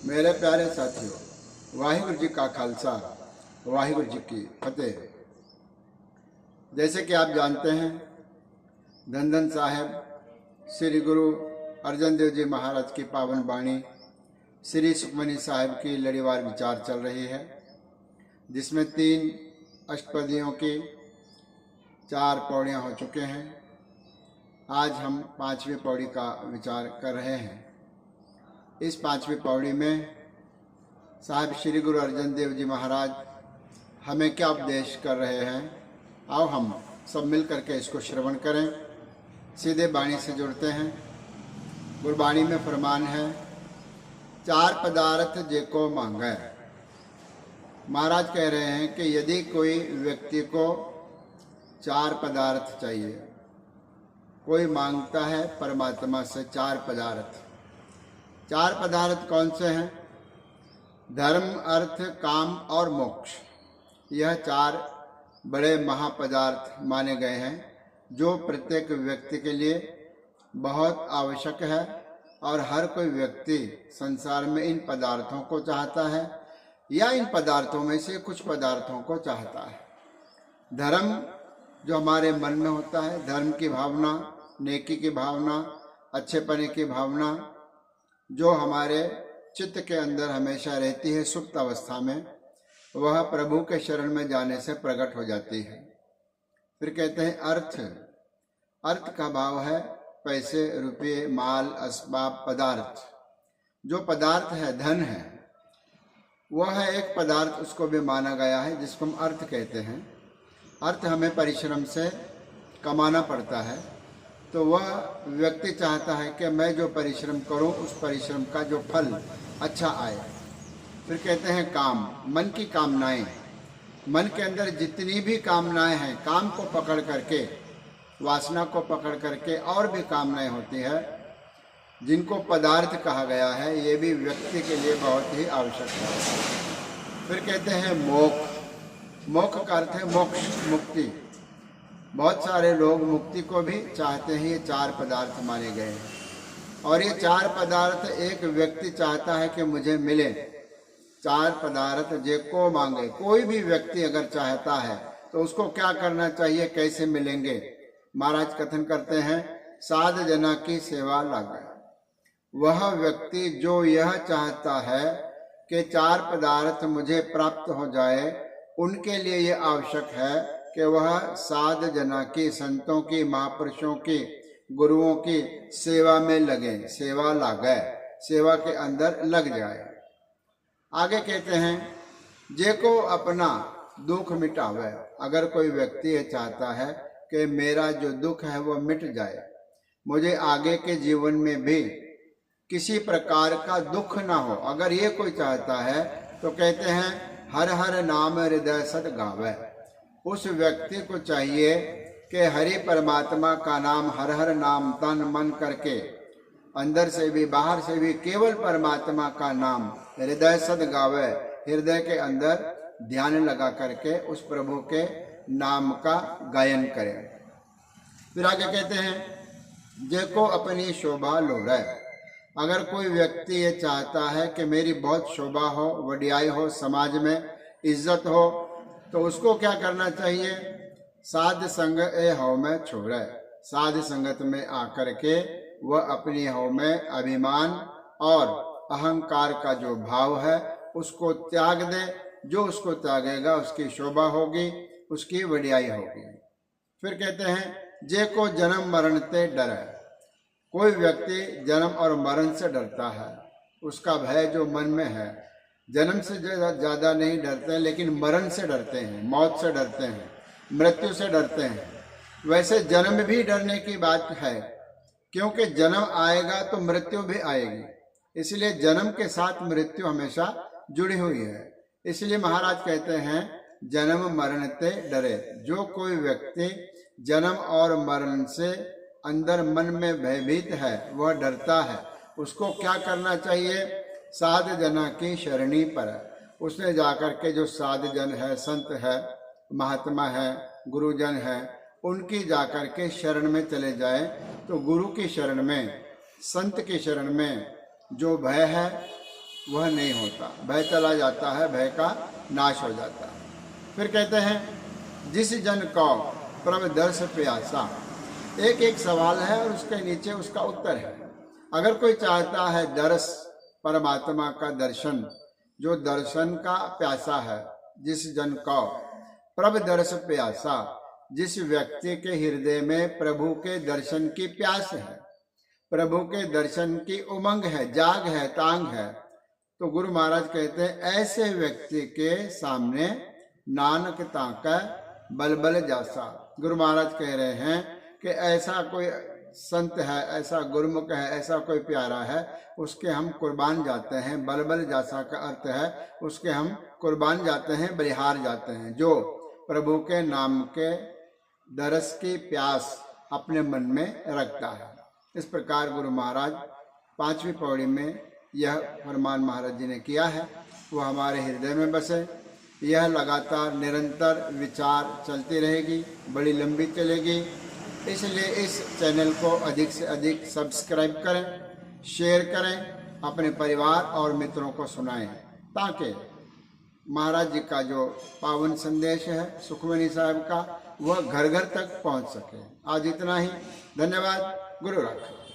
मेरे प्यारे साथियों, वाहिगुरु जी का खालसा, वाहिगुरु जी की फतेह। जैसे कि आप जानते हैं, धन धन साहिब श्री गुरु अर्जन देव जी महाराज की पावन वाणी श्री सुखमनी साहिब की लड़ीवार विचार चल रही है, जिसमें 3 अष्टपदियों की 4 पौड़ियाँ हो चुके हैं। आज हम 5वीं पौड़ी का विचार कर रहे हैं। इस 5वीं पौड़ी में साहिब श्री गुरु अर्जन देव जी महाराज हमें क्या उपदेश कर रहे हैं, आओ हम सब मिल करके इसको श्रवण करें। सीधे वाणी से जुड़ते हैं। गुरबाणी में फरमान है, 4 पदार्थ जेको मांगे। महाराज कह रहे हैं कि यदि कोई व्यक्ति को 4 पदार्थ चाहिए, कोई मांगता है परमात्मा से 4 पदार्थ। 4 पदार्थ कौन से हैं? धर्म, अर्थ, काम और मोक्ष। यह 4 बड़े महापदार्थ माने गए हैं, जो प्रत्येक व्यक्ति के लिए बहुत आवश्यक है। और हर कोई व्यक्ति संसार में इन पदार्थों को चाहता है या इन पदार्थों में से कुछ पदार्थों को चाहता है। धर्म जो हमारे मन में होता है, धर्म की भावना, नेकी की भावना, अच्छेपने की भावना, जो हमारे चित्त के अंदर हमेशा रहती है सुप्त अवस्था में, वह प्रभु के शरण में जाने से प्रकट हो जाती है। फिर कहते हैं अर्थ। अर्थ का भाव है पैसे, रुपये, माल, असबाब, पदार्थ। जो पदार्थ है, धन है, वह है एक पदार्थ, उसको भी माना गया है, जिसको हम अर्थ कहते हैं। अर्थ हमें परिश्रम से कमाना पड़ता है, तो वह व्यक्ति चाहता है कि मैं जो परिश्रम करूं, उस परिश्रम का जो फल अच्छा आए। फिर कहते हैं काम, मन की कामनाएं। मन के अंदर जितनी भी कामनाएं हैं, काम को पकड़ करके, वासना को पकड़ करके और भी कामनाएं होती है, जिनको पदार्थ कहा गया है, ये भी व्यक्ति के लिए बहुत ही आवश्यक है। फिर कहते हैं मोक्ष। मोक्ष का अर्थ है मोक्ष, मुक्ति। बहुत सारे लोग मुक्ति को भी चाहते हैं। ये 4 पदार्थ माने गए हैं और ये 4 पदार्थ एक व्यक्ति चाहता है कि मुझे मिले। 4 पदार्थ जेको मांगे। कोई भी व्यक्ति अगर चाहता है तो उसको क्या करना चाहिए, कैसे मिलेंगे? महाराज कथन करते हैं, साध जना की सेवा लागे। वह व्यक्ति जो यह चाहता है कि 4 पदार्थ मुझे प्राप्त हो जाए, उनके लिए यह आवश्यक है कि वह साध जना की, संतों की, महापुरुषों की, गुरुओं की सेवा में लगे, सेवा लागे, सेवा के अंदर लग जाए। आगे कहते हैं, जेको अपना दुख मिटावे। अगर कोई व्यक्ति ये चाहता है कि मेरा जो दुख है वो मिट जाए, मुझे आगे के जीवन में भी किसी प्रकार का दुख ना हो, अगर ये कोई चाहता है तो कहते हैं, हर हर नाम हृदय सद गावे। उस व्यक्ति को चाहिए कि हरि परमात्मा का नाम, हर हर नाम तन मन करके, अंदर से भी बाहर से भी केवल परमात्मा का नाम हृदय सद गावे, हृदय के अंदर ध्यान लगा करके उस प्रभु के नाम का गायन करें। फिर आगे कहते हैं, जेको अपनी शोभा लोड़े। अगर कोई व्यक्ति ये चाहता है कि मेरी बहुत शोभा हो, वडियाई हो, समाज में इज्जत हो, तो उसको क्या करना चाहिए? साध संग ए हव में छोड़े। साध संगत में आकर के वह अपनी हव में अभिमान और अहंकार का जो भाव है उसको त्याग दे। जो उसको त्यागेगा उसकी शोभा होगी, उसकी वडियाई होगी। फिर कहते हैं, जे को जन्म मरण ते डरे। कोई व्यक्ति जन्म और मरण से डरता है, उसका भय जो मन में है, जन्म से ज्यादा नहीं डरते, लेकिन मरण से डरते हैं, मौत से डरते हैं, मृत्यु से डरते हैं। वैसे जन्म भी डरने की बात है, क्योंकि जन्म आएगा तो मृत्यु भी आएगी, इसलिए जन्म के साथ मृत्यु हमेशा जुड़ी हुई है। इसलिए महाराज कहते हैं, जन्म मरण ते डरे। जो कोई व्यक्ति जन्म और मरण से अंदर मन में भयभीत है, वह डरता है, उसको क्या करना चाहिए? साध जना की शरणी पर। उसने जाकर के जो साध जन है, संत है, महात्मा है, गुरुजन है, उनकी जाकर के शरण में चले जाए। तो गुरु की शरण में, संत की शरण में जो भय है, वह नहीं होता, भय चला जाता है, भय का नाश हो जाता है। फिर कहते हैं जिस जन को प्रभु दर्श प्यासा। एक एक सवाल है और उसके नीचे उसका उत्तर है। अगर कोई चाहता है दर्श, परमात्मा का दर्शन, जो दर्शन का प्यासा है, जिस जन को प्रभु दर्श प्यासा, जिस व्यक्ति के हृदय में प्रभु के दर्शन की प्यास है, प्रभु के दर्शन की उमंग है, जाग है, तांग है, तो गुरु महाराज कहते हैं ऐसे व्यक्ति के सामने नानक ताका बलबल जासा। गुरु महाराज कह रहे हैं कि ऐसा कोई संत है, ऐसा गुरुमुख है, ऐसा कोई प्यारा है, उसके हम कुर्बान जाते हैं। बलबल जासा का अर्थ है उसके हम कुर्बान जाते हैं, बलिहार जाते हैं, जो प्रभु के नाम के दरस की प्यास अपने मन में रखता है। इस प्रकार गुरु महाराज 5वीं पौड़ी में यह फरमान महाराज जी ने किया है, वो हमारे हृदय में बसे। यह लगातार निरंतर विचार चलती रहेगी, बड़ी लंबी चलेगी। इसलिए इस चैनल को अधिक से अधिक सब्सक्राइब करें, शेयर करें, अपने परिवार और मित्रों को सुनाएं, ताकि महाराज जी का जो पावन संदेश है सुखमनी साहब का, वह घर घर तक पहुंच सके। आज इतना ही। धन्यवाद। गुरु राखा।